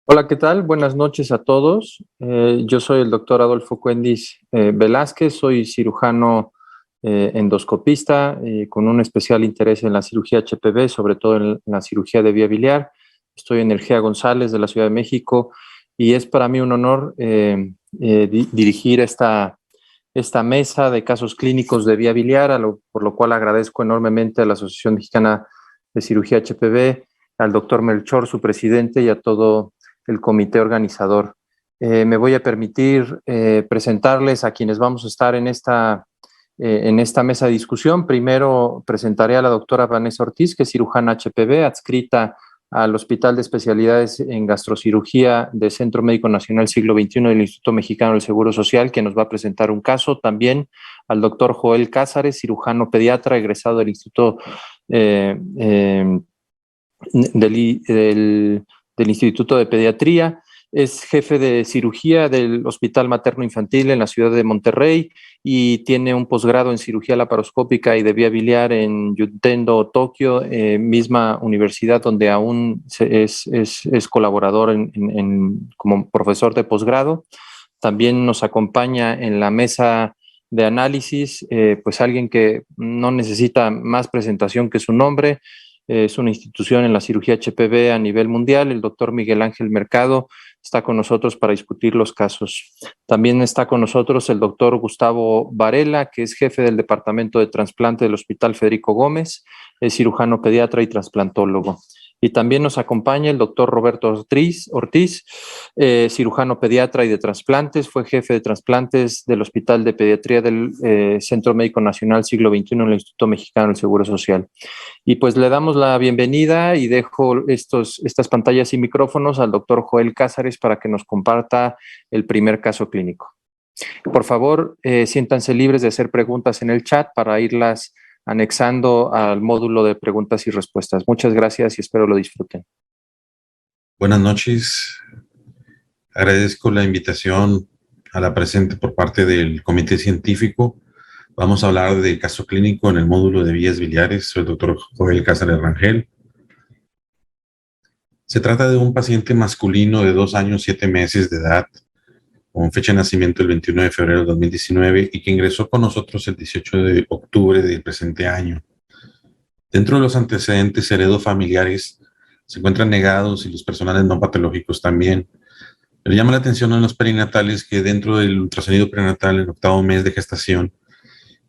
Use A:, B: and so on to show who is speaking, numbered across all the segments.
A: Hola, ¿qué tal? Buenas noches a todos. Yo soy el doctor Adolfo Cuendis Velázquez, soy cirujano endoscopista con un especial interés en la cirugía HPV, sobre todo en la cirugía de vía biliar. Estoy en el GEA González de la Ciudad de México y es para mí un honor dirigir esta mesa de casos clínicos de vía biliar, por lo cual agradezco enormemente a la Asociación Mexicana de Cirugía HPV, al doctor Melchor, su presidente, y a todo el comité organizador. Me voy a permitir presentarles a quienes vamos a estar en esta mesa de discusión. Primero presentaré a la doctora Vanessa Ortiz, que es cirujana HPV, adscrita al Hospital de Especialidades en Gastrocirugía del Centro Médico Nacional Siglo XXI del Instituto Mexicano del Seguro Social, que nos va a presentar un caso. También al doctor Joel Cázares, cirujano pediatra, egresado del Instituto del Instituto de Pediatría, es jefe de cirugía del Hospital Materno Infantil en la ciudad de Monterrey y tiene un posgrado en cirugía laparoscópica y de vía biliar en Yutendo, Tokio, misma universidad donde aún es colaborador como profesor de posgrado. También nos acompaña en la mesa de análisis, pues alguien que no necesita más presentación que su nombre. Es una institución en la cirugía HPV a nivel mundial. El doctor Miguel Ángel Mercado está con nosotros para discutir los casos. También está con nosotros el doctor Gustavo Varela, que es jefe del Departamento de Trasplante del Hospital Federico Gómez, es cirujano pediatra y trasplantólogo. Y también nos acompaña el doctor Roberto Ortiz, cirujano pediatra y de trasplantes, fue jefe de trasplantes del Hospital de Pediatría del Centro Médico Nacional Siglo XXI en el Instituto Mexicano del Seguro Social. Y pues le damos la bienvenida y dejo estas pantallas y micrófonos al doctor Joel Cázares para que nos comparta el primer caso clínico. Por favor, siéntanse libres de hacer preguntas en el chat para irlas anexando al módulo de preguntas y respuestas. Muchas gracias y espero lo disfruten.
B: Buenas noches. Agradezco la invitación a la presente por parte del comité científico. Vamos a hablar del caso clínico en el módulo de vías biliares. Soy el doctor Joel Cázares Rangel. Se trata de un paciente masculino de 2 años, 7 meses de edad, con fecha de nacimiento el 21 de febrero de 2019 y que ingresó con nosotros el 18 de octubre del presente año. Dentro de los antecedentes heredofamiliares se encuentran negados y los personales no patológicos también. Pero llama la atención en los perinatales que dentro del ultrasonido perinatal en 8º mes de gestación,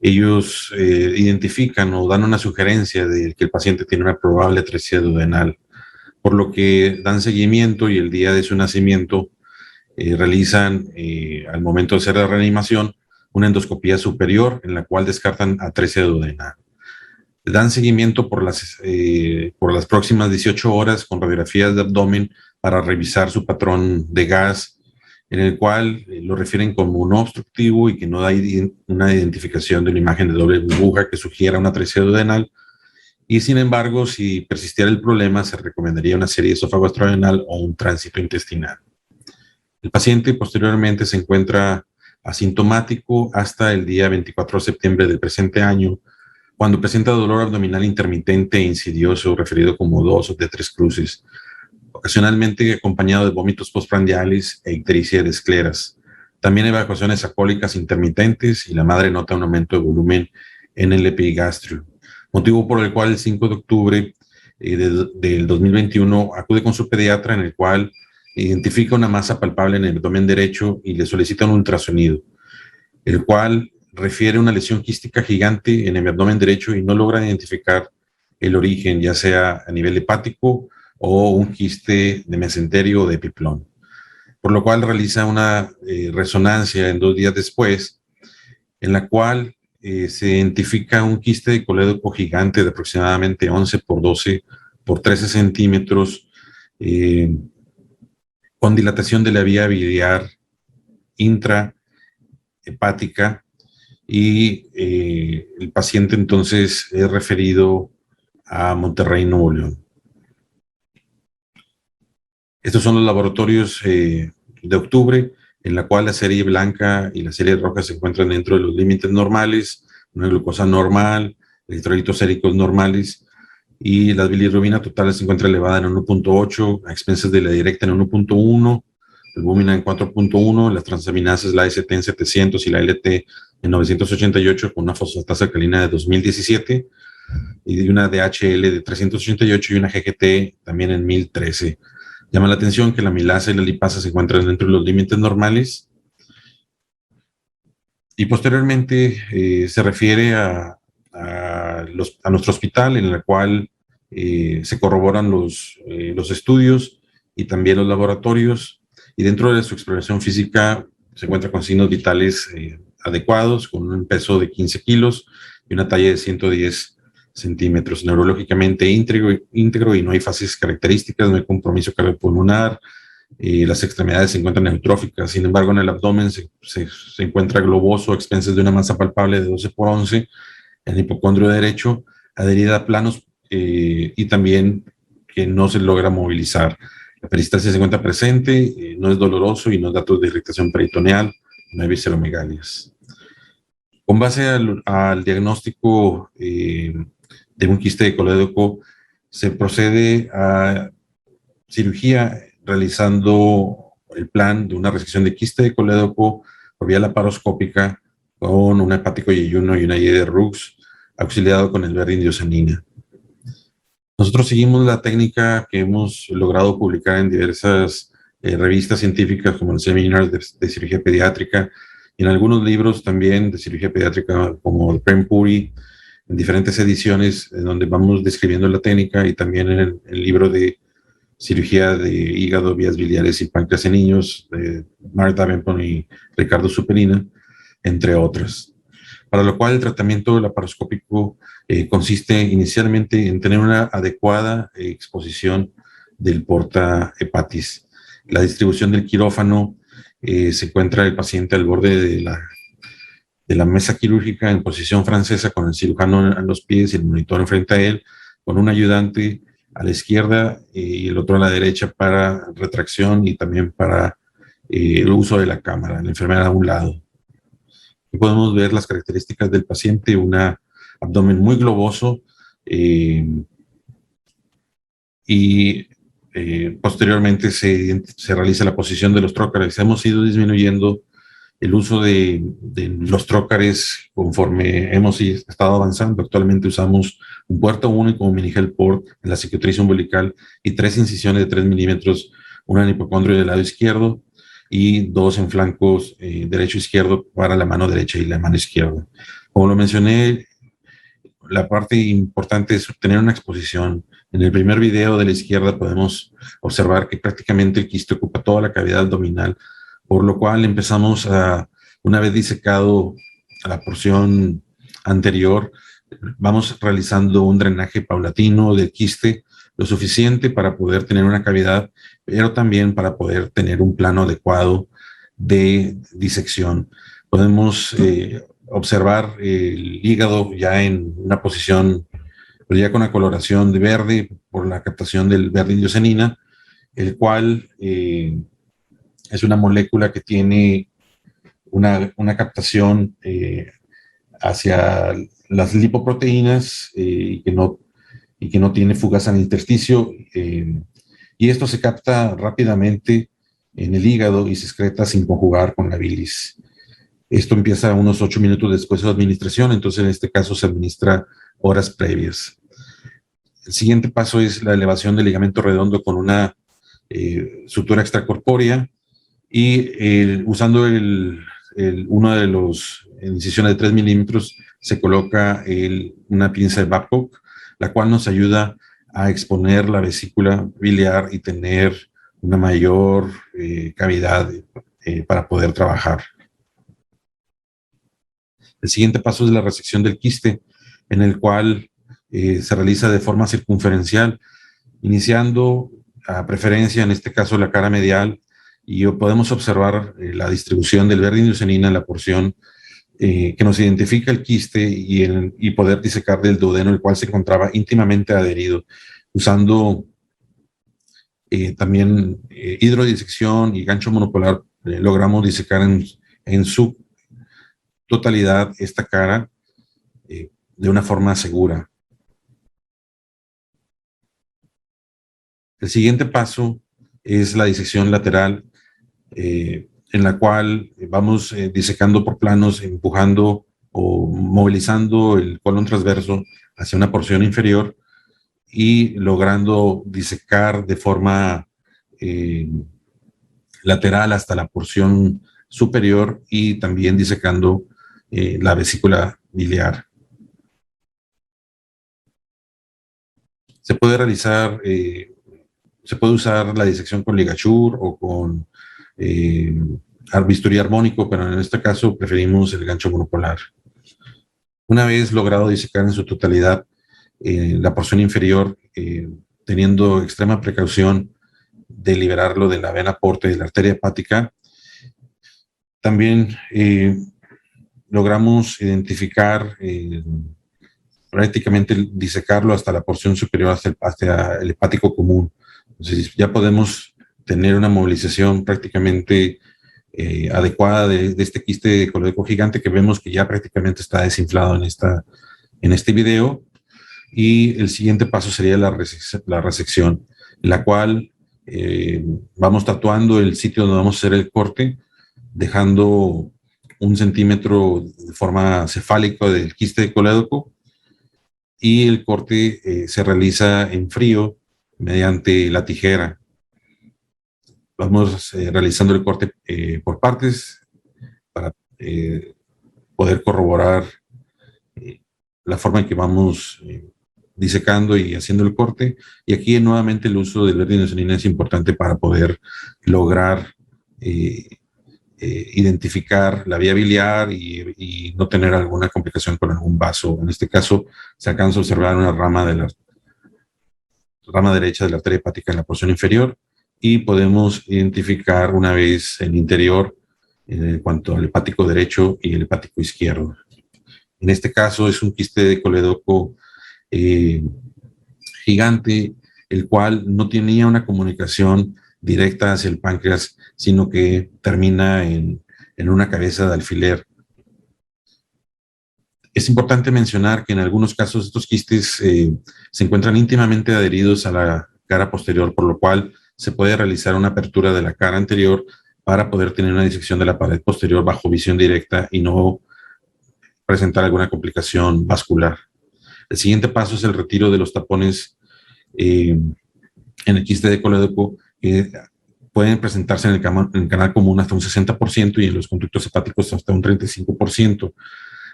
B: ellos identifican o dan una sugerencia de que el paciente tiene una probable atresia duodenal, por lo que dan seguimiento y el día de su nacimiento realizan, al momento de hacer la reanimación, una endoscopía superior en la cual descartan atresia duodenal. Dan seguimiento por las próximas 18 horas con radiografías de abdomen para revisar su patrón de gas, en el cual lo refieren como no obstructivo y que no da una identificación de una imagen de doble burbuja que sugiera una atresia duodenal. Y sin embargo, si persistiera el problema, se recomendaría una serie esófago-gastrodenal o un tránsito intestinal. El paciente posteriormente se encuentra asintomático hasta el día 24 de septiembre del presente año, cuando presenta dolor abdominal intermitente e insidioso, referido como 2 de 3 cruces, ocasionalmente acompañado de vómitos postprandiales e ictericia de escleras. También evacuaciones alcohólicas intermitentes y la madre nota un aumento de volumen en el epigastrio, motivo por el cual el 5 de octubre del 2021 acude con su pediatra, en el cual identifica una masa palpable en el abdomen derecho y le solicita un ultrasonido, el cual refiere una lesión quística gigante en el abdomen derecho y no logra identificar el origen, ya sea a nivel hepático o un quiste de mesenterio o de epiplón. Por lo cual realiza una resonancia en 2 días después, en la cual se identifica un quiste de colédoco gigante de aproximadamente 11 por 12 por 13 centímetros, con dilatación de la vía biliar intrahepática y el paciente entonces es referido a Monterrey, Nuevo León. Estos son los laboratorios de octubre, en la cual la serie blanca y la serie roja se encuentran dentro de los límites normales, una glucosa normal, electrolitos séricos normales, y la bilirrubina total se encuentra elevada en 1.8, a expensas de la directa en 1.1, albúmina en 4.1, las transaminasas, la AST en 700 y la LT en 988, con una fosfatasa alcalina de 2017, y una DHL de 388 y una GGT también en 1013. Llama la atención que la milasa y la lipasa se encuentran dentro de los límites normales. Y posteriormente se refiere a nuestro hospital, en el cual se corroboran los estudios y también los laboratorios. Y dentro de su exploración física se encuentra con signos vitales adecuados, con un peso de 15 kilos y una talla de 110 centímetros, neurológicamente íntegro y no hay fases características, no hay compromiso cardiopulmonar, las extremidades se encuentran eutróficas, sin embargo en el abdomen se encuentra globoso a expensas de una masa palpable de 12/11, el hipocondrio derecho adherida a planos y también que no se logra movilizar. La peristalsis se encuentra presente, no es doloroso y no hay datos de irritación peritoneal, no hay visceromegalias. Con base al diagnóstico de un quiste de colédoco, se procede a cirugía realizando el plan de una resección de quiste de colédoco por vía laparoscópica con un hepático yeyuno y una Y de Rux, auxiliado con el verdiindiosanina. Nosotros seguimos la técnica que hemos logrado publicar en diversas revistas científicas como el Seminars de Cirugía Pediátrica y en algunos libros también de cirugía pediátrica como el Prem Puri, en diferentes ediciones en donde vamos describiendo la técnica, y también en el libro de cirugía de hígado, vías biliares y páncreas en niños de Mark Davenport y Ricardo Superina, entre otras. Para lo cual el tratamiento laparoscópico consiste inicialmente en tener una adecuada exposición del porta hepatis. La distribución del quirófano se encuentra el paciente al borde de la mesa quirúrgica en posición francesa, con el cirujano a los pies y el monitor enfrente a él, con un ayudante a la izquierda y el otro a la derecha para retracción y también para el uso de la cámara, la enfermera a un lado. Aquí podemos ver las características del paciente, un abdomen muy globoso y posteriormente se realiza la posición de los trócares. Hemos ido disminuyendo el uso de los trócares conforme hemos estado avanzando. Actualmente usamos un puerto único, un mini-gel port en la cicatriz umbilical y 3 incisiones de 3 milímetros, una en hipocondrio del lado izquierdo y 2 en flancos derecho e izquierdo para la mano derecha y la mano izquierda. Como lo mencioné, la parte importante es obtener una exposición. En el primer video de la izquierda podemos observar que prácticamente el quiste ocupa toda la cavidad abdominal, por lo cual empezamos una vez disecado a la porción anterior, vamos realizando un drenaje paulatino del quiste, lo suficiente para poder tener una cavidad, pero también para poder tener un plano adecuado de disección. Podemos observar el hígado ya en una posición, pero ya con la coloración de verde por la captación del verdiindiosanina, el cual es una molécula que tiene una captación hacia las lipoproteínas y que no tiene fugas al intersticio, y esto se capta rápidamente en el hígado y se excreta sin conjugar con la bilis. Esto empieza unos 8 minutos después de su administración, entonces en este caso se administra horas previas. El siguiente paso es la elevación del ligamento redondo con una sutura extracorpórea y usando uno de los incisiones de 3 milímetros se coloca una pinza de Babcock, la cual nos ayuda a exponer la vesícula biliar y tener una mayor cavidad para poder trabajar. El siguiente paso es la resección del quiste, en el cual se realiza de forma circunferencial, iniciando a preferencia, en este caso, la cara medial, y podemos observar la distribución del verdiindiosanina en la porción que nos identifica el quiste y poder disecar del duodeno, el cual se encontraba íntimamente adherido, usando también hidrodisección y gancho monopolar. Logramos disecar en su totalidad esta cara de una forma segura. El siguiente paso es la disección lateral, en la cual vamos disecando por planos, empujando o movilizando el colon transverso hacia una porción inferior y logrando disecar de forma lateral hasta la porción superior y también disecando la vesícula biliar. Se puede realizar, se puede usar la disección con ligachur o con bisturí armónico, pero en este caso preferimos el gancho monopolar. Una vez logrado disecar en su totalidad la porción inferior, teniendo extrema precaución de liberarlo de la vena porta y de la arteria hepática, también logramos identificar prácticamente disecarlo hasta la porción superior, hasta el hepático común. Entonces ya podemos tener una movilización prácticamente adecuada de este quiste de coledoco gigante, que vemos que ya prácticamente está desinflado en este video. Y el siguiente paso sería la resección, en la cual vamos tatuando el sitio donde vamos a hacer el corte, dejando 1 centímetro de forma cefálica del quiste de colédoco, y el corte se realiza en frío mediante la tijera. Vamos realizando el corte por partes para poder corroborar la forma en que vamos disecando y haciendo el corte. Y aquí nuevamente el uso del verdinosonina es importante para poder lograr identificar la vía biliar y no tener alguna complicación con algún vaso. En este caso se alcanza a observar una rama derecha de la arteria hepática en la porción inferior, y podemos identificar una vez el interior en cuanto al hepático derecho y el hepático izquierdo. En este caso es un quiste de coledoco gigante, el cual no tenía una comunicación directa hacia el páncreas, sino que termina en una cabeza de alfiler. Es importante mencionar que en algunos casos estos quistes se encuentran íntimamente adheridos a la cara posterior, por lo cual se puede realizar una apertura de la cara anterior para poder tener una disección de la pared posterior bajo visión directa y no presentar alguna complicación vascular. El siguiente paso es el retiro de los tapones en el quiste de colédoco, que pueden presentarse en el canal común hasta un 60% y en los conductos hepáticos hasta un 35%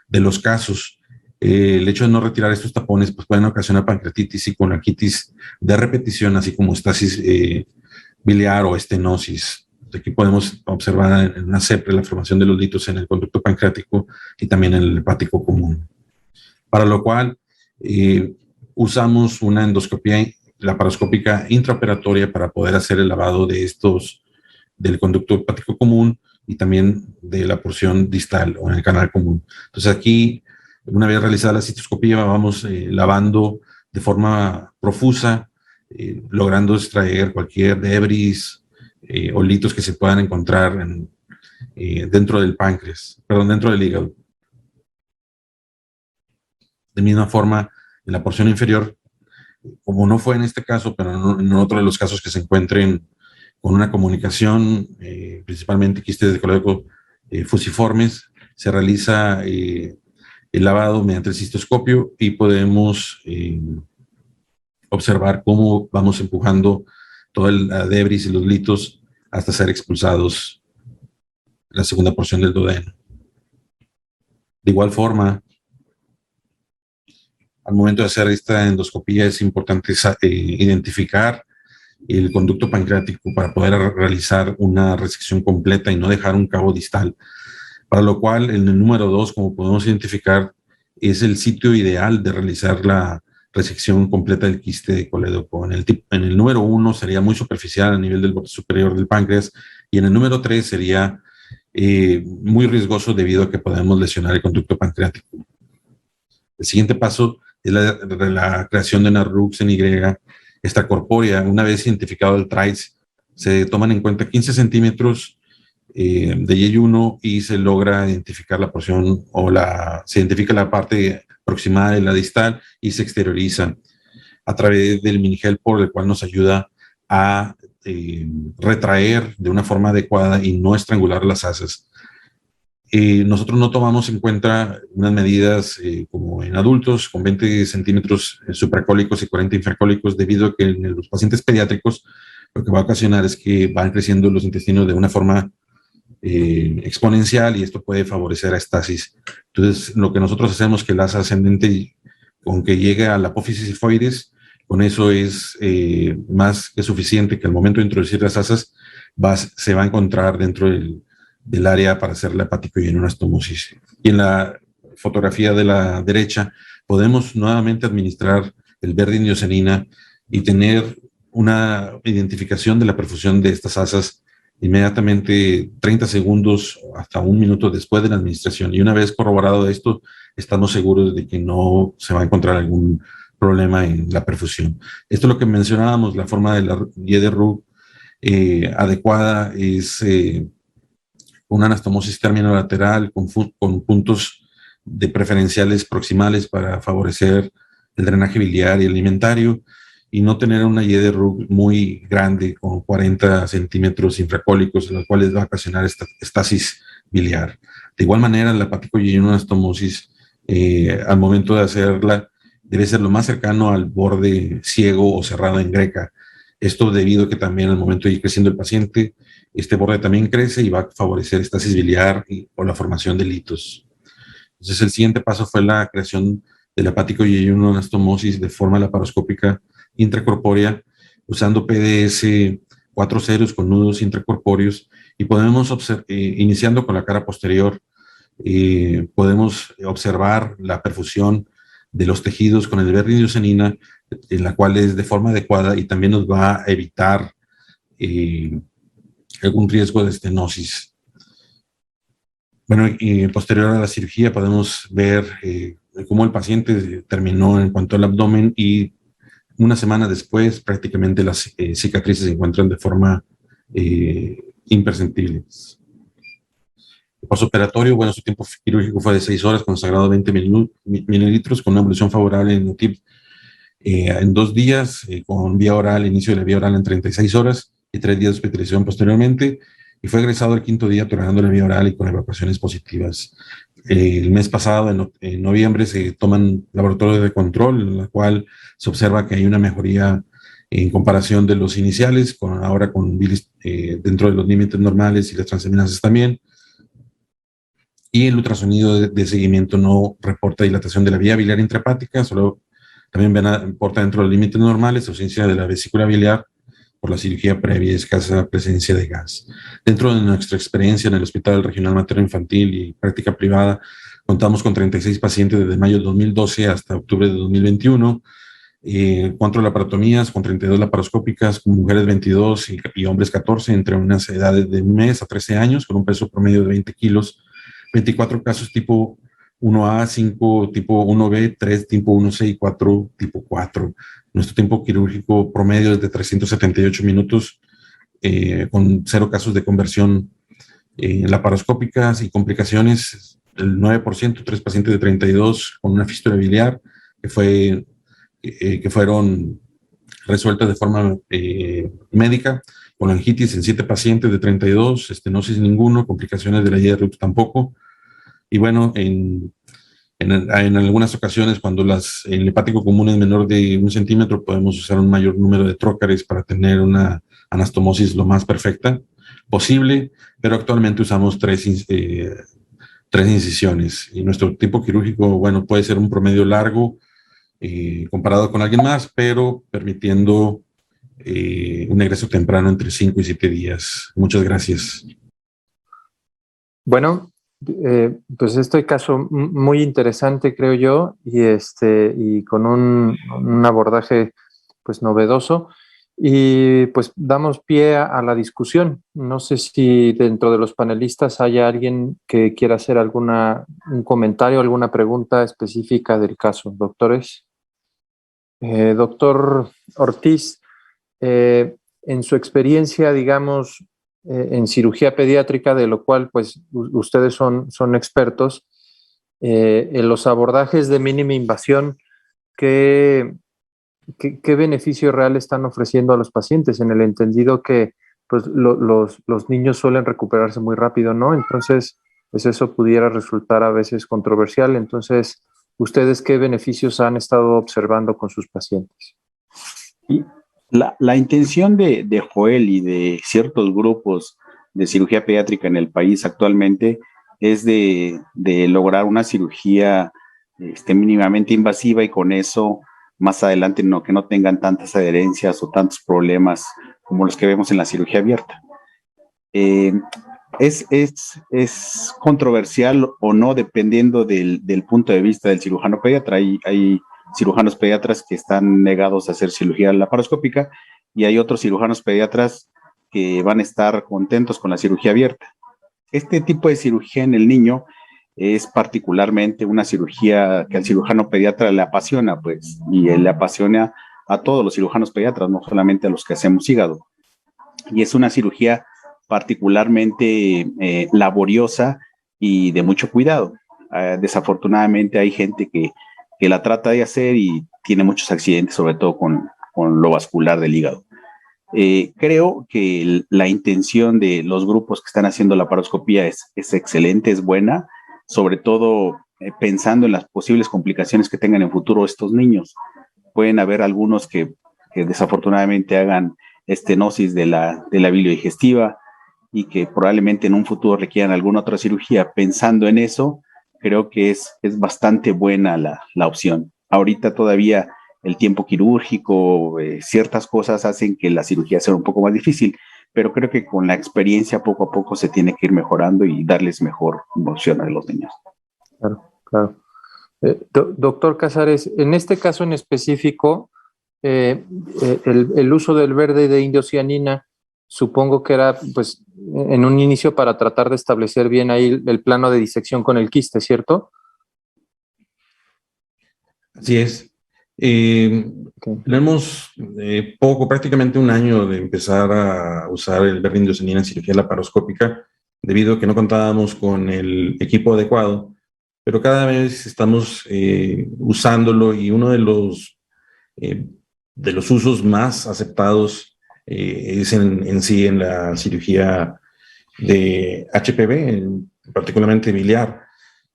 B: de los casos. El hecho de no retirar estos tapones pues pueden ocasionar pancreatitis y colangitis de repetición, así como estasis biliar o estenosis. Aquí podemos observar en una CEPRE la formación de los litos en el conducto pancreático y también en el hepático común. Para lo cual usamos una endoscopía laparoscópica intraoperatoria para poder hacer el lavado de del conducto hepático común y también de la porción distal o en el canal común. Entonces aquí, una vez realizada la cistoscopía, vamos lavando de forma profusa, logrando extraer cualquier debris o litos que se puedan encontrar dentro del páncreas, perdón, dentro del hígado. De misma forma, en la porción inferior, como no fue en este caso, pero en otro de los casos que se encuentren con una comunicación, principalmente quistes de colédoco fusiformes, se realiza el lavado mediante el cistoscopio y podemos observar cómo vamos empujando todo el debris y los litos hasta ser expulsados en la segunda porción del duodeno. De igual forma, al momento de hacer esta endoscopía es importante identificar el conducto pancreático para poder realizar una resección completa y no dejar un cabo distal. Para lo cual, en el número 2, como podemos identificar, es el sitio ideal de realizar la resección completa del quiste de colédoco. En el número 1 sería muy superficial a nivel del borde superior del páncreas, y en el número 3 sería muy riesgoso debido a que podemos lesionar el conducto pancreático. El siguiente paso es la creación de una RUX en Y extracorpórea. Una vez identificado el TRICE, se toman en cuenta 15 centímetros de yeyuno y se logra identificar la porción se identifica la parte aproximada de la distal y se exterioriza a través del minigel, por el cual nos ayuda a retraer de una forma adecuada y no estrangular las asas. Nosotros no tomamos en cuenta unas medidas como en adultos con 20 centímetros supracólicos y 40 infracólicos, debido a que en los pacientes pediátricos lo que va a ocasionar es que van creciendo los intestinos de una forma exponencial y esto puede favorecer a estasis. Entonces, lo que nosotros hacemos es que el asa ascendente, con que llegue a la apófisis sifoides, con eso es más que suficiente, que al momento de introducir las asas se va a encontrar dentro del área para hacer la hepático-yeyunoanastomosis. Y en la fotografía de la derecha podemos nuevamente administrar el verde indiocenina y tener una identificación de la perfusión de estas asas inmediatamente 30 segundos hasta un minuto después de la administración. Y una vez corroborado esto, estamos seguros de que no se va a encontrar algún problema en la perfusión. Esto es lo que mencionábamos, la forma de la Y de RUG adecuada es una anastomosis terminolateral con puntos de preferenciales proximales para favorecer el drenaje biliar y alimentario, y no tener una Y de RUG muy grande con 40 centímetros infracólicos, en los cuales va a ocasionar estasis biliar. De igual manera, la hepático-yeyunoanastomosis, al momento de hacerla, debe ser lo más cercano al borde ciego o cerrado en greca. Esto debido a que también al momento de ir creciendo el paciente, este borde también crece y va a favorecer estasis biliar o la formación de litos. Entonces, el siguiente paso fue la creación de la hepático-yeyunoanastomosis de forma laparoscópica intracorpórea, usando PDS 4 ceros con nudos intracorpóreos, y podemos iniciando con la cara posterior, podemos observar la perfusión de los tejidos con el verde indiocenina, en la cual es de forma adecuada y también nos va a evitar algún riesgo de estenosis. Bueno, y posterior a la cirugía podemos ver cómo el paciente terminó en cuanto al abdomen, y una semana después prácticamente las cicatrices se encuentran de forma imperceptibles. El postoperatorio, bueno, su tiempo quirúrgico fue de 6 horas, consagrado 20 mililitros, con una evolución favorable en UTIP en 2 días, con vía oral, inicio de la vía oral en 36 horas y 3 días de hospitalización posteriormente, y fue egresado el 5.º día tolerando la vía oral y con evacuaciones positivas. El mes pasado, en noviembre, se toman laboratorios de control, en la cual se observa que hay una mejoría en comparación de los iniciales, ahora con bilis dentro de los límites normales y las transaminasas también. Y el ultrasonido de seguimiento no reporta dilatación de la vía biliar intrahepática, solo también reporta dentro de los límites normales ausencia de la vesícula biliar por la cirugía previa y escasa presencia de gas. Dentro de nuestra experiencia en el Hospital Regional Materno Infantil y práctica privada, contamos con 36 pacientes desde mayo de 2012 hasta octubre de 2021, 4 laparotomías con 32 laparoscópicas, con mujeres 22 y hombres 14, entre unas edades de 1 mes a 13 años, con un peso promedio de 20 kilos, 24 casos tipo 1A, 5 tipo 1B, 3 tipo 1C y 4 tipo 4. Nuestro tiempo quirúrgico promedio es de 378 minutos, con 0 casos de conversión laparoscópicas y complicaciones, el 9%, 3 pacientes de 32 con una fístula biliar que fueron resueltas de forma médica, con angitis en 7 pacientes de 32, estenosis ninguno, complicaciones de la IRUX tampoco. Y bueno, en algunas ocasiones, cuando el hepático común es menor de 1 centímetro, podemos usar un mayor número de trócares para tener una anastomosis lo más perfecta posible, pero actualmente usamos 3 incisiones. Y nuestro tipo quirúrgico, bueno, puede ser un promedio largo comparado con alguien más, pero permitiendo un egreso temprano entre 5 y 7 días. Muchas gracias.
A: Bueno, pues este caso muy interesante, creo yo, y con un abordaje pues novedoso. Y pues damos pie a la discusión. No sé si dentro de los panelistas haya alguien que quiera hacer un comentario, alguna pregunta específica del caso. Doctores. Doctor Ortiz, en su experiencia, digamos, en cirugía pediátrica, de lo cual pues ustedes son expertos, en los abordajes de mínima invasión, ¿qué beneficio real están ofreciendo a los pacientes? En el entendido que pues, los niños suelen recuperarse muy rápido, ¿no? Entonces, pues eso pudiera resultar a veces controversial. Entonces, ¿ustedes qué beneficios han estado observando con sus pacientes?
C: Y la intención de Joel y de ciertos grupos de cirugía pediátrica en el país actualmente es de lograr una cirugía mínimamente invasiva y con eso más adelante que no tengan tantas adherencias o tantos problemas como los que vemos en la cirugía abierta. Es controversial o no dependiendo del punto de vista del cirujano pediatra. Hay cirujanos pediatras que están negados a hacer cirugía laparoscópica y hay otros cirujanos pediatras que van a estar contentos con la cirugía abierta. Este tipo de cirugía en el niño es particularmente una cirugía que al cirujano pediatra le apasiona, pues, y él le apasiona a todos los cirujanos pediatras, no solamente a los que hacemos hígado. Y es una cirugía particularmente laboriosa y de mucho cuidado. Desafortunadamente hay gente que la trata de hacer y tiene muchos accidentes, sobre todo con lo vascular del hígado. Creo que la intención de los grupos que están haciendo la laparoscopía es excelente, es buena, sobre todo pensando en las posibles complicaciones que tengan en futuro estos niños. Pueden haber algunos que desafortunadamente hagan estenosis de la bilio-digestiva y que probablemente en un futuro requieran alguna otra cirugía. Pensando en eso, creo que es bastante buena la opción. Ahorita todavía el tiempo quirúrgico, ciertas cosas hacen que la cirugía sea un poco más difícil, pero creo que con la experiencia poco a poco se tiene que ir mejorando y darles mejor opción a los niños.
A: Claro, claro. Doctor Casares, en este caso en específico, el uso del verde de indocianina, supongo que era pues en un inicio para tratar de establecer bien ahí el plano de disección con el quiste, ¿cierto?
B: Así es. Tenemos prácticamente un año de empezar a usar el verde indocianina en cirugía laparoscópica, debido a que no contábamos con el equipo adecuado, pero cada vez estamos usándolo, y uno de los usos más aceptados es en la cirugía de HPV, particularmente biliar.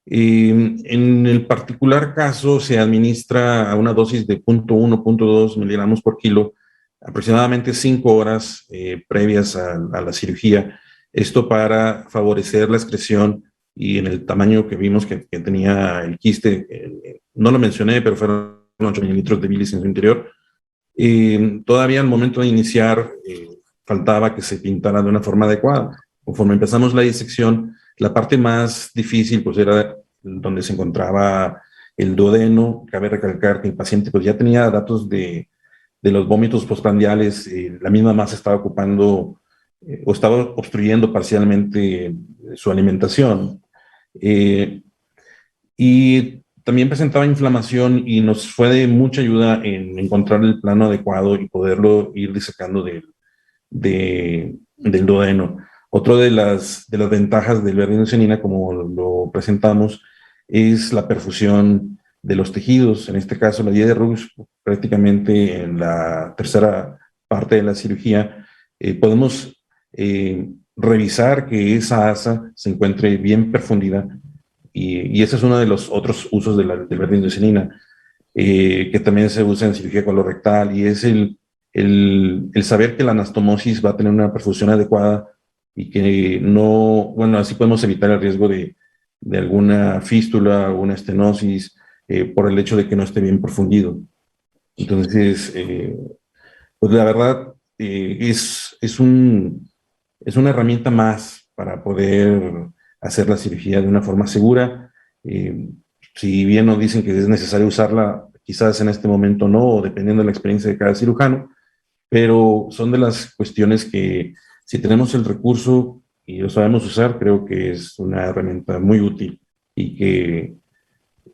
B: En el particular caso se administra a una dosis de 0.1, 0.2 miligramos por kilo, aproximadamente 5 horas previas a la cirugía. Esto para favorecer la excreción, y en el tamaño que vimos que tenía el quiste, no lo mencioné, pero fueron 8 mililitros de bilis en su interior. Todavía al momento de iniciar faltaba que se pintara de una forma adecuada. Conforme empezamos la disección, la parte más difícil pues era donde se encontraba el duodeno. Cabe recalcar que el paciente pues ya tenía datos de los vómitos postprandiales, la misma masa estaba ocupando o estaba obstruyendo parcialmente su alimentación. Y también presentaba inflamación, y nos fue de mucha ayuda en encontrar el plano adecuado y poderlo ir disecando del duodeno. Otra de las ventajas del verde indocianina, como lo presentamos, es la perfusión de los tejidos. En este caso, la guía de Rux, prácticamente en la tercera parte de la cirugía, podemos revisar que esa asa se encuentre bien perfundida, y ese es uno de los otros usos del verde indocianina, que también se usa en cirugía colorectal, y es el saber que la anastomosis va a tener una perfusión adecuada, y que no, bueno, así podemos evitar el riesgo de alguna fístula o una estenosis por el hecho de que no esté bien perfundido. Entonces, pues la verdad es una herramienta más para poder hacer la cirugía de una forma segura. Si bien nos dicen que es necesario usarla, quizás en este momento no, o dependiendo de la experiencia de cada cirujano, pero son de las cuestiones que si tenemos el recurso y lo sabemos usar, creo que es una herramienta muy útil y que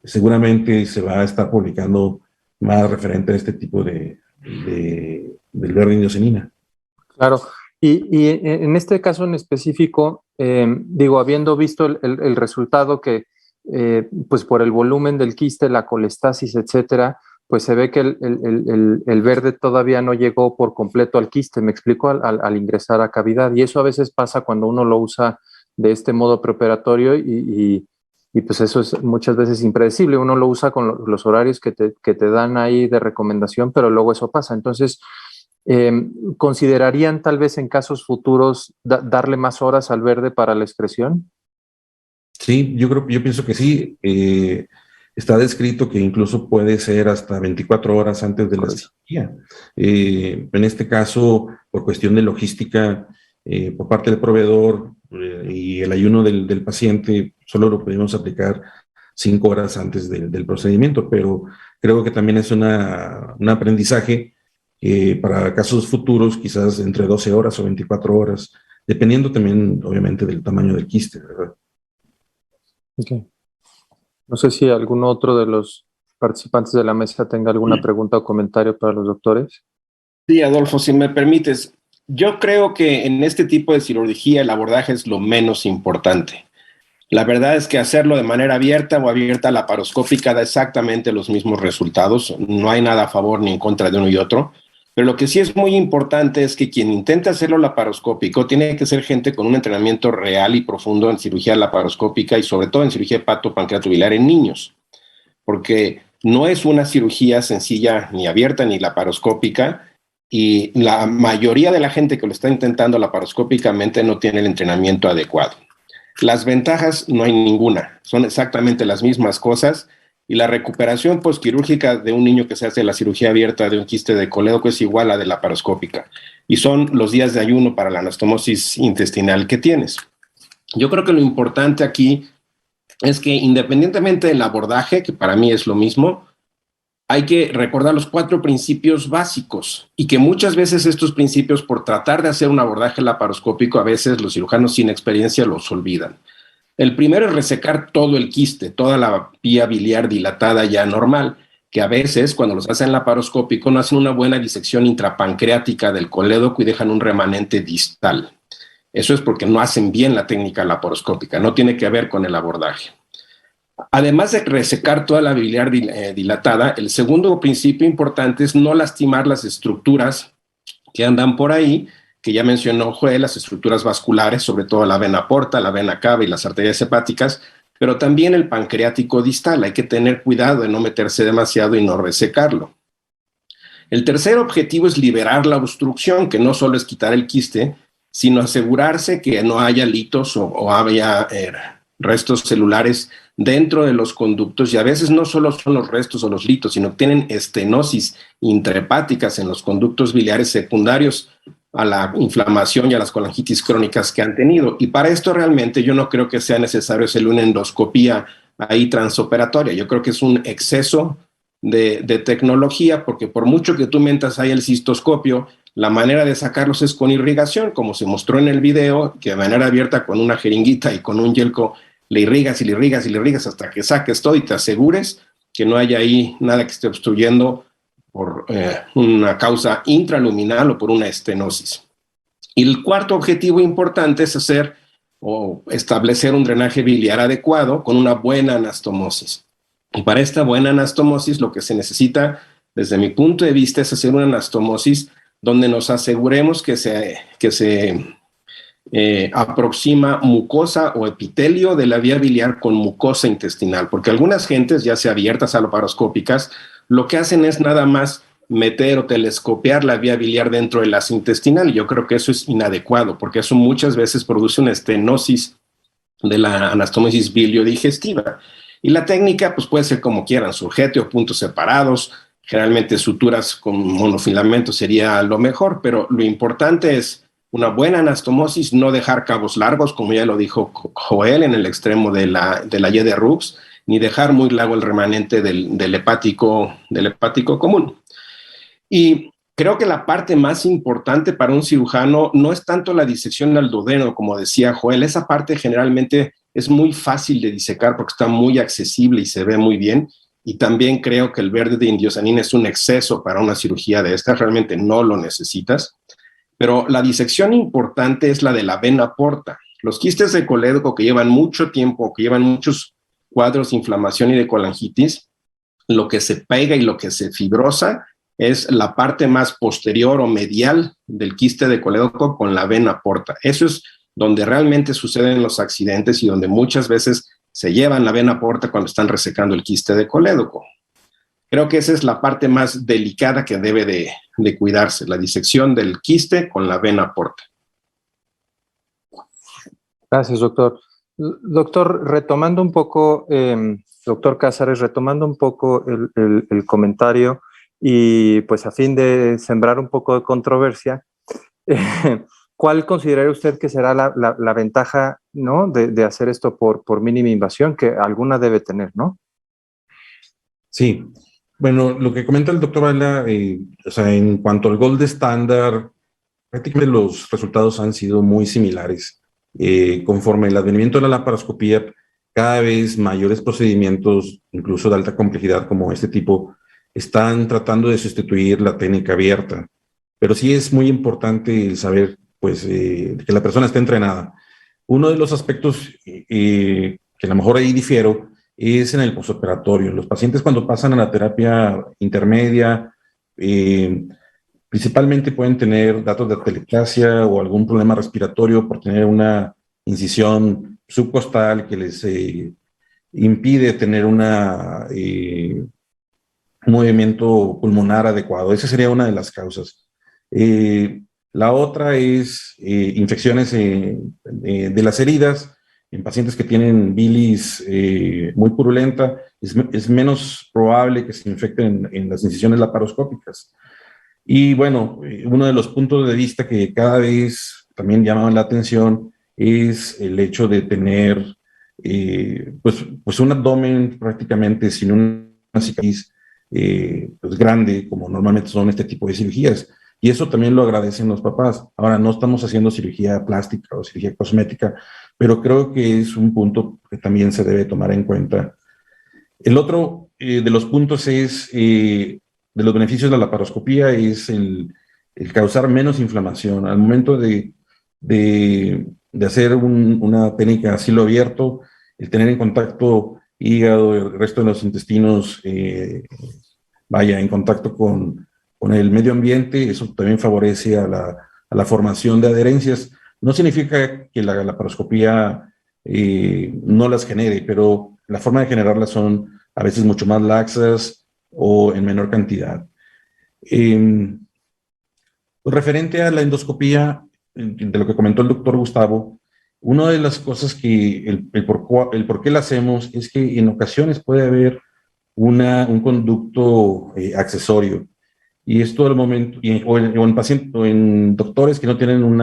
B: seguramente se va a estar publicando más referente a este tipo del verde indiocinina.
A: Claro. Y en este caso en específico, digo, habiendo visto el resultado que, pues por el volumen del quiste, la colestasis, etcétera, pues se ve que el verde todavía no llegó por completo al quiste, me explico, al ingresar a cavidad. Y eso a veces pasa cuando uno lo usa de este modo preoperatorio y pues eso es muchas veces impredecible. Uno lo usa con los horarios que te dan ahí de recomendación, pero luego eso pasa. Entonces, ¿considerarían tal vez en casos futuros darle más horas al verde para la excreción?
B: Sí, yo pienso que sí. Está descrito que incluso puede ser hasta 24 horas antes de la cirugía. En este caso, por cuestión de logística, por parte del proveedor y el ayuno del paciente, solo lo pudimos aplicar 5 horas antes del procedimiento, pero creo que también es un aprendizaje para casos futuros, quizás entre 12 horas o 24 horas, dependiendo también, obviamente, del tamaño del quiste, ¿verdad?
A: Okay. No sé si algún otro de los participantes de la mesa tenga alguna pregunta o comentario para los doctores.
D: Sí, Adolfo, si me permites, yo creo que en este tipo de cirugía el abordaje es lo menos importante. La verdad es que hacerlo de manera abierta o abierta laparoscópica da exactamente los mismos resultados. No hay nada a favor ni en contra de uno y otro. Pero lo que sí es muy importante es que quien intenta hacerlo laparoscópico tiene que ser gente con un entrenamiento real y profundo en cirugía laparoscópica y sobre todo en cirugía hepatopancreatobiliar en niños. Porque no es una cirugía sencilla ni abierta ni laparoscópica y la mayoría de la gente que lo está intentando laparoscópicamente no tiene el entrenamiento adecuado. Las ventajas no hay ninguna, son exactamente las mismas cosas y la recuperación postquirúrgica de un niño que se hace la cirugía abierta de un quiste de colédoco es igual a de la laparoscópica y son los días de ayuno para la anastomosis intestinal que tienes. Yo creo que lo importante aquí es que independientemente del abordaje, que para mí es lo mismo, hay que recordar los 4 principios básicos y que muchas veces estos principios, por tratar de hacer un abordaje laparoscópico, a veces los cirujanos sin experiencia los olvidan. El primero es resecar todo el quiste, toda la vía biliar dilatada ya normal, que a veces cuando los hacen laparoscópico no hacen una buena disección intrapancreática del colédoco y dejan un remanente distal. Eso es porque no hacen bien la técnica laparoscópica, no tiene que ver con el abordaje. Además de resecar toda la biliar dilatada, el segundo principio importante es no lastimar las estructuras que andan por ahí, que ya mencionó Joel, las estructuras vasculares, sobre todo la vena porta, la vena cava y las arterias hepáticas, pero también el pancreático distal. Hay que tener cuidado de no meterse demasiado y no resecarlo. El tercer objetivo es liberar la obstrucción, que no solo es quitar el quiste, sino asegurarse que no haya litos o haya restos celulares dentro de los conductos, y a veces no solo son los restos o los litos, sino tienen estenosis intrahepáticas en los conductos biliares secundarios a la inflamación y a las colangitis crónicas que han tenido. Y para esto realmente yo no creo que sea necesario hacer una endoscopía ahí transoperatoria. Yo creo que es un exceso de tecnología, porque por mucho que tú metas ahí el cistoscopio, la manera de sacarlos es con irrigación, como se mostró en el video, que de manera abierta con una jeringuita y con un yelco le irrigas y le irrigas y le irrigas hasta que saques todo y te asegures que no haya ahí nada que esté obstruyendo por una causa intraluminal o por una estenosis. Y el cuarto objetivo importante es hacer o establecer un drenaje biliar adecuado con una buena anastomosis. Y para esta buena anastomosis lo que se necesita, desde mi punto de vista, es hacer una anastomosis donde nos aseguremos que se aproxima mucosa o epitelio de la vía biliar con mucosa intestinal, porque algunas gentes, ya sea abiertas o laparoscópicas, lo que hacen es nada más meter o telescopiar la vía biliar dentro del ácido intestinal, y yo creo que eso es inadecuado, porque eso muchas veces produce una estenosis de la anastomosis biliodigestiva. Y la técnica pues puede ser como quieran, surjete o puntos separados, generalmente suturas con monofilamento sería lo mejor, pero lo importante es una buena anastomosis, no dejar cabos largos, como ya lo dijo Joel, en el extremo de la Y de Rux, ni dejar muy largo el remanente del hepático común. Y creo que la parte más importante para un cirujano no es tanto la disección al duodeno, como decía Joel. Esa parte generalmente es muy fácil de disecar porque está muy accesible y se ve muy bien. Y también creo que el verde de indiosanina es un exceso para una cirugía de esta, realmente no lo necesitas. Pero la disección importante es la de la vena porta. Los quistes de colédoco que llevan mucho tiempo, que llevan muchos cuadros de inflamación y de colangitis, lo que se pega y lo que se fibrosa es la parte más posterior o medial del quiste de colédoco con la vena porta. Eso es donde realmente suceden los accidentes y donde muchas veces se llevan la vena porta cuando están resecando el quiste de colédoco. Creo que esa es la parte más delicada que debe de cuidarse, la disección del quiste con la vena porta.
A: Gracias, doctor. Doctor, retomando un poco, doctor Cázares, retomando un poco el comentario y pues a fin de sembrar un poco de controversia, ¿cuál considera usted que será la ventaja, ¿no?, de hacer esto por mínima invasión? Que alguna debe tener, ¿no?
B: Sí, bueno, lo que comenta el doctor Varela, o sea, en cuanto al gold estándar, prácticamente los resultados han sido muy similares. Conforme el advenimiento de la laparoscopía, cada vez mayores procedimientos, incluso de alta complejidad como este tipo, están tratando de sustituir la técnica abierta. Pero sí es muy importante el saber, pues, que la persona esté entrenada. Uno de los aspectos que a lo mejor ahí difiero es en el posoperatorio. Los pacientes cuando pasan a la terapia intermedia, principalmente pueden tener datos de atelectasia o algún problema respiratorio por tener una incisión subcostal que les impide tener un movimiento pulmonar adecuado. Esa sería una de las causas. La otra es infecciones de las heridas. En pacientes que tienen bilis muy purulenta, es menos probable que se infecten en las incisiones laparoscópicas. Y bueno, uno de los puntos de vista que cada vez también llamaban la atención es el hecho de tener pues un abdomen prácticamente sin una cicatriz pues grande, como normalmente son este tipo de cirugías. Y eso también lo agradecen los papás. Ahora, no estamos haciendo cirugía plástica o cirugía cosmética, pero creo que es un punto que también se debe tomar en cuenta. El otro de los puntos es, de los beneficios de la laparoscopía, es el causar menos inflamación. Al momento de hacer una técnica a cielo abierto, el tener en contacto hígado, el resto de los intestinos, en contacto con el medio ambiente, eso también favorece a la formación de adherencias. No significa que la laparoscopía no las genere, pero la forma de generarlas son a veces mucho más laxas o en menor cantidad. Referente a la endoscopía, de lo que comentó el doctor Gustavo, una de las cosas que el por qué la hacemos es que en ocasiones puede haber un conducto accesorio. Y esto al momento, o en pacientes, o en doctores que no tienen un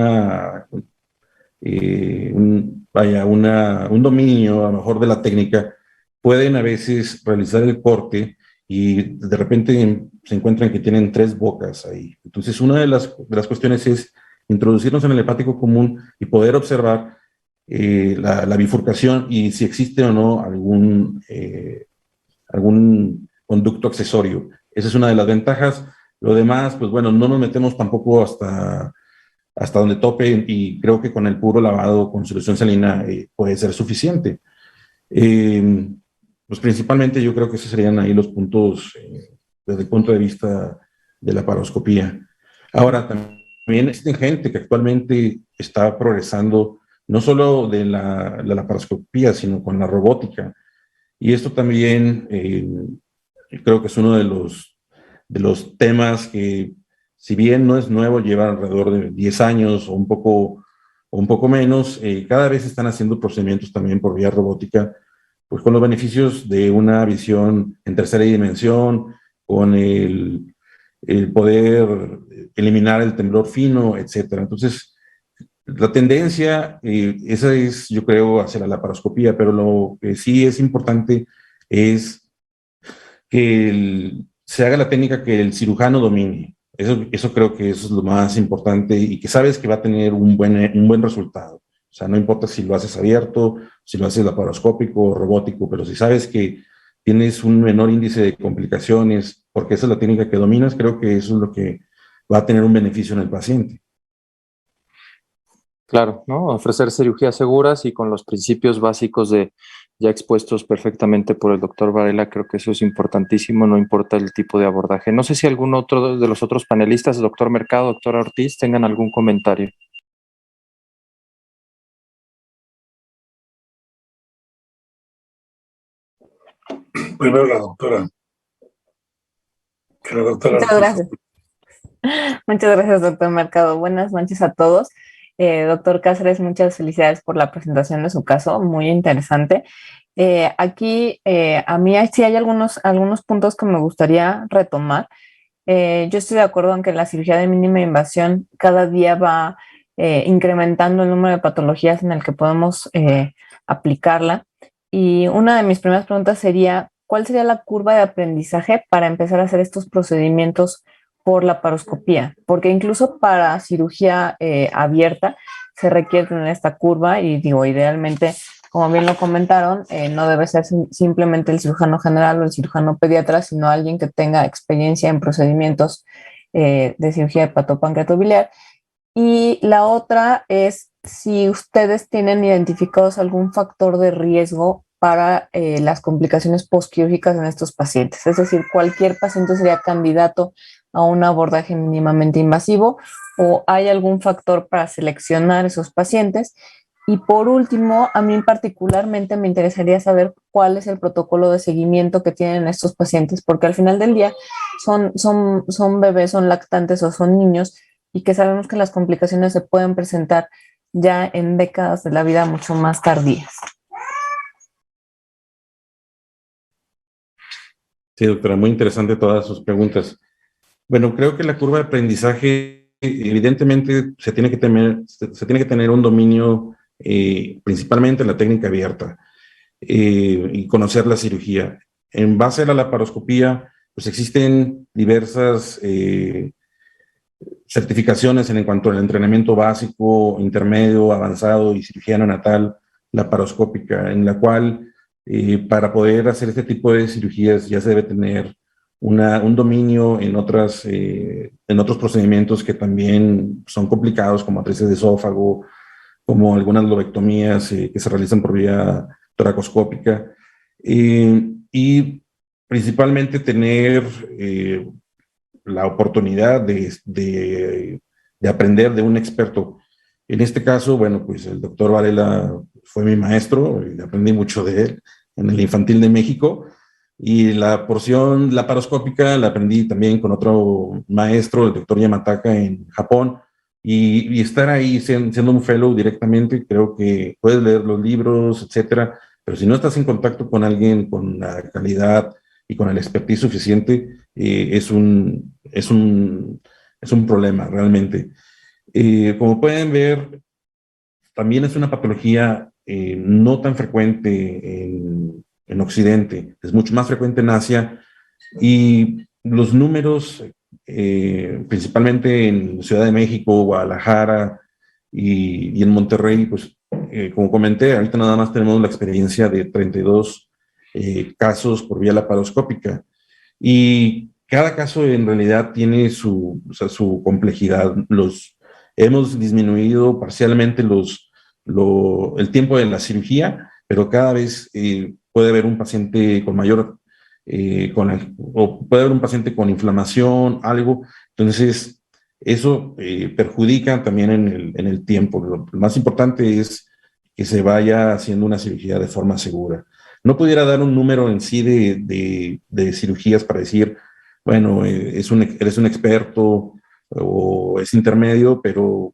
B: dominio a lo mejor de la técnica, pueden a veces realizar el corte y de repente se encuentran que tienen 3 bocas ahí. Entonces, una de las cuestiones es introducirnos en el hepático común y poder observar la bifurcación y si existe o no algún conducto accesorio. Esa es una de las ventajas. Lo demás, pues bueno, no nos metemos tampoco hasta donde tope y creo que con el puro lavado con solución salina puede ser suficiente. Pues principalmente yo creo que esos serían ahí los puntos desde el punto de vista de la laparoscopía. Ahora, también existe gente que actualmente está progresando no solo de la laparoscopía, sino con la robótica. Y esto también creo que es uno de los temas que, si bien no es nuevo, lleva alrededor de 10 años o un poco menos, cada vez están haciendo procedimientos también por vía robótica, pues con los beneficios de una visión en tercera dimensión, con el poder eliminar el temblor fino, etcétera. Entonces, la tendencia, esa es, yo creo, hacia la laparoscopía, pero lo que sí es importante es que se haga la técnica que el cirujano domine. Eso creo que eso es lo más importante y que sabes que va a tener un buen resultado. O sea, no importa si lo haces abierto, si lo haces laparoscópico o robótico, pero si sabes que tienes un menor índice de complicaciones, porque esa es la técnica que dominas, creo que eso es lo que va a tener un beneficio en el paciente.
A: Claro, ¿no? Ofrecer cirugías seguras y con los principios básicos ya expuestos perfectamente por el doctor Varela, creo que eso es importantísimo, no importa el tipo de abordaje. No sé si algún otro de los otros panelistas, doctor Mercado, doctora Ortiz, tengan algún comentario.
E: Primero la doctora. Que la doctora
F: Muchas gracias. Muchas gracias, doctor Mercado. Buenas noches a todos. Doctor Cáceres, muchas felicidades por la presentación de su caso, muy interesante. Aquí, a mí sí hay algunos puntos que me gustaría retomar. Yo estoy de acuerdo en que la cirugía de mínima invasión cada día va incrementando el número de patologías en el que podemos aplicarla. Y una de mis primeras preguntas sería, ¿cuál sería la curva de aprendizaje para empezar a hacer estos procedimientos por laparoscopía? Porque incluso para cirugía abierta se requiere tener esta curva y digo, idealmente, como bien lo comentaron, no debe ser simplemente el cirujano general o el cirujano pediatra, sino alguien que tenga experiencia en procedimientos de cirugía hepatopancreatobiliar. Y la otra es si ustedes tienen identificados algún factor de riesgo para las complicaciones postquirúrgicas en estos pacientes. Es decir, cualquier paciente sería candidato a un abordaje mínimamente invasivo o hay algún factor para seleccionar esos pacientes. Y por último, a mí particularmente me interesaría saber cuál es el protocolo de seguimiento que tienen estos pacientes, porque al final del día son bebés, son lactantes o son niños y que sabemos que las complicaciones se pueden presentar ya en décadas de la vida mucho más tardías.
B: Sí, doctora, muy interesante todas sus preguntas. Bueno, creo que la curva de aprendizaje, evidentemente, se tiene que tener un dominio principalmente en la técnica abierta y conocer la cirugía. En base a la laparoscopía, pues existen diversas certificaciones en cuanto al entrenamiento básico, intermedio, avanzado y cirugía neonatal laparoscópica, en la cual para poder hacer este tipo de cirugías ya se debe tener un dominio en otros procedimientos que también son complicados, como matrices de esófago, como algunas lobectomías que se realizan por vía toracoscópica, y principalmente tener la oportunidad de aprender de un experto. En este caso, bueno, pues el doctor Varela fue mi maestro y aprendí mucho de él en el Infantil de México, y la porción laparoscópica la aprendí también con otro maestro, el doctor Yamataka, en Japón, y estar ahí siendo un fellow directamente, creo que puedes leer los libros, etcétera, pero si no estás en contacto con alguien con la calidad y con el expertise suficiente, es un problema realmente. Como pueden ver, también es una patología no tan frecuente en Occidente, es mucho más frecuente en Asia, y los números, principalmente en Ciudad de México, Guadalajara y en Monterrey, pues como comenté, ahorita nada más tenemos la experiencia de 32 casos por vía laparoscópica, y cada caso en realidad tiene su complejidad. Hemos disminuido parcialmente el tiempo de la cirugía, pero cada vez puede haber un paciente con mayor, o puede haber un paciente con inflamación, algo. Entonces, eso perjudica también en el tiempo. Lo más importante es que se vaya haciendo una cirugía de forma segura. No pudiera dar un número en sí de cirugías para decir, bueno, eres un experto o es intermedio, pero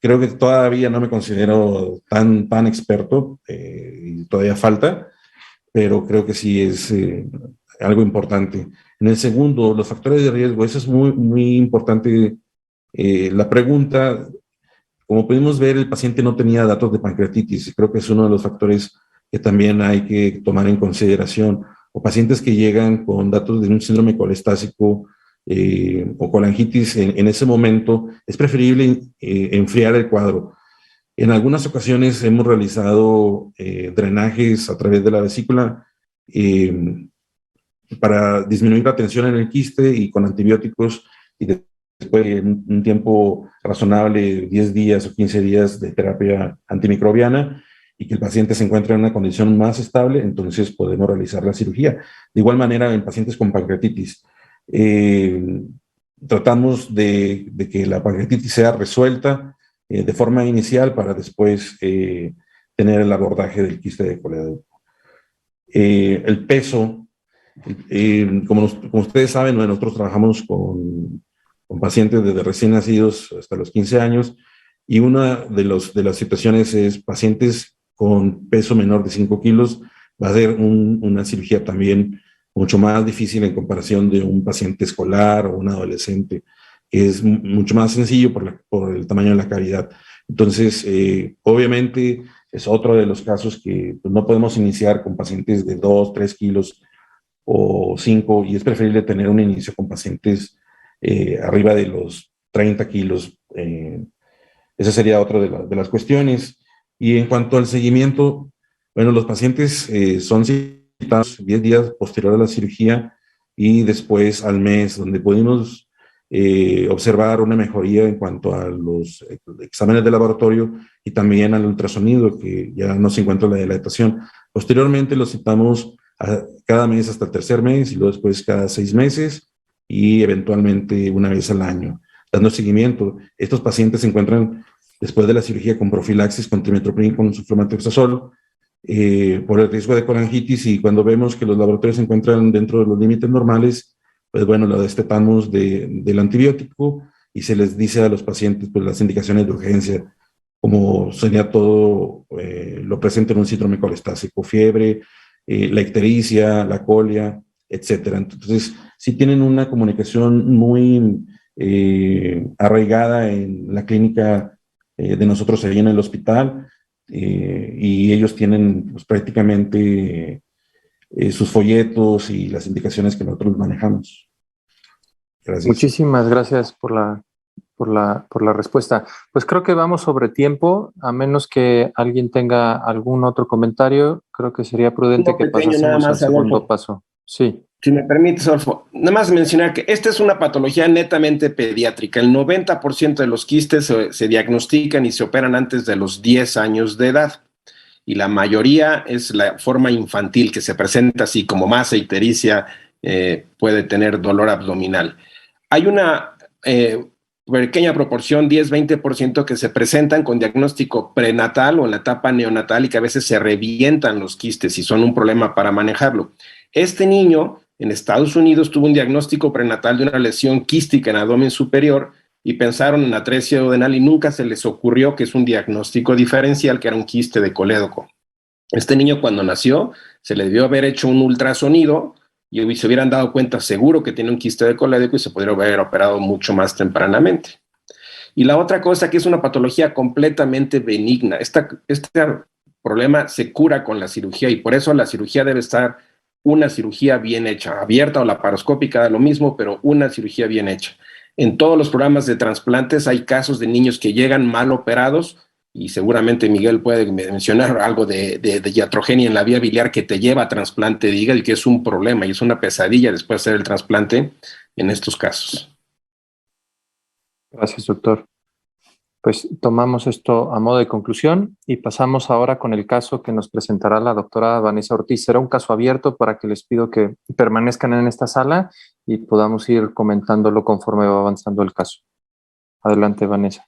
B: creo que todavía no me considero tan experto, y todavía falta, pero creo que sí es algo importante. En el segundo, los factores de riesgo, eso es muy, muy importante. La pregunta, como pudimos ver, el paciente no tenía datos de pancreatitis, y creo que es uno de los factores que también hay que tomar en consideración, o pacientes que llegan con datos de un síndrome colestásico o colangitis en ese momento, es preferible enfriar el cuadro. En algunas ocasiones hemos realizado drenajes a través de la vesícula para disminuir la tensión en el quiste y con antibióticos, y después de un tiempo razonable, 10 días o 15 días de terapia antimicrobiana, y que el paciente se encuentre en una condición más estable, entonces podemos realizar la cirugía. De igual manera, en pacientes con pancreatitis, tratamos de que la pancreatitis sea resuelta de forma inicial para después tener el abordaje del quiste de colédoco. El peso, como ustedes saben, nosotros trabajamos con pacientes desde recién nacidos hasta los 15 años, y una de las situaciones es pacientes con peso menor de 5 kilos, va a ser una cirugía también mucho más difícil en comparación de un paciente escolar o un adolescente, que es mucho más sencillo por el tamaño de la cavidad. Entonces, obviamente, es otro de los casos que pues, no podemos iniciar con pacientes de 2, 3 kilos o 5, y es preferible tener un inicio con pacientes arriba de los 30 kilos. Esa sería otra de las cuestiones. Y en cuanto al seguimiento, bueno, los pacientes son citados 10 días posterior a la cirugía y después al mes, donde pudimos observar una mejoría en cuanto a los exámenes de laboratorio y también al ultrasonido, que ya no se encuentra la dilatación. Posteriormente los citamos cada mes hasta el tercer mes, y luego después cada 6 meses y eventualmente una vez al año, dando seguimiento. Estos pacientes se encuentran después de la cirugía con profilaxis con trimethoprim con sulfamethoxazol por el riesgo de colangitis, y cuando vemos que los laboratorios se encuentran dentro de los límites normales, pues bueno, lo destetamos del antibiótico y se les dice a los pacientes pues las indicaciones de urgencia, como sería todo lo presente en un síndrome colestásico, fiebre, la ictericia, la colia, etcétera. Entonces, sí tienen una comunicación muy arraigada en la clínica de nosotros ahí en el hospital, y ellos tienen pues, prácticamente sus folletos y las indicaciones que nosotros manejamos. Gracias.
A: Muchísimas gracias por la respuesta. Pues creo que vamos sobre tiempo, a menos que alguien tenga algún otro comentario, creo que sería prudente que pasásemos al segundo paso. Sí.
D: Si me permites, Adolfo, nada más mencionar que esta es una patología netamente pediátrica. El 90% de los quistes se diagnostican y se operan antes de los 10 años de edad. Y la mayoría es la forma infantil, que se presenta así como masa ictericia, puede tener dolor abdominal. Hay una pequeña proporción, 10-20%, que se presentan con diagnóstico prenatal o en la etapa neonatal y que a veces se revientan los quistes y son un problema para manejarlo. Este niño en Estados Unidos tuvo un diagnóstico prenatal de una lesión quística en abdomen superior y pensaron en atresia duodenal y nunca se les ocurrió que es un diagnóstico diferencial, que era un quiste de colédoco. Este niño cuando nació se le debió haber hecho un ultrasonido y se hubieran dado cuenta seguro que tiene un quiste de colédoco y se podría haber operado mucho más tempranamente. Y la otra cosa, que es una patología completamente benigna. Este problema se cura con la cirugía y por eso la cirugía debe estar una cirugía bien hecha, abierta o laparoscópica, da lo mismo, pero una cirugía bien hecha. En todos los programas de trasplantes hay casos de niños que llegan mal operados, y seguramente Miguel puede mencionar algo de iatrogenia en la vía biliar que te lleva a trasplante de hígado y que es un problema y es una pesadilla después de hacer el trasplante en estos casos.
A: Gracias, doctor. Pues tomamos esto a modo de conclusión y pasamos ahora con el caso que nos presentará la doctora Vanessa Ortiz. Será un caso abierto para que les pido que permanezcan en esta sala y podamos ir comentándolo conforme va avanzando el caso. Adelante, Vanessa.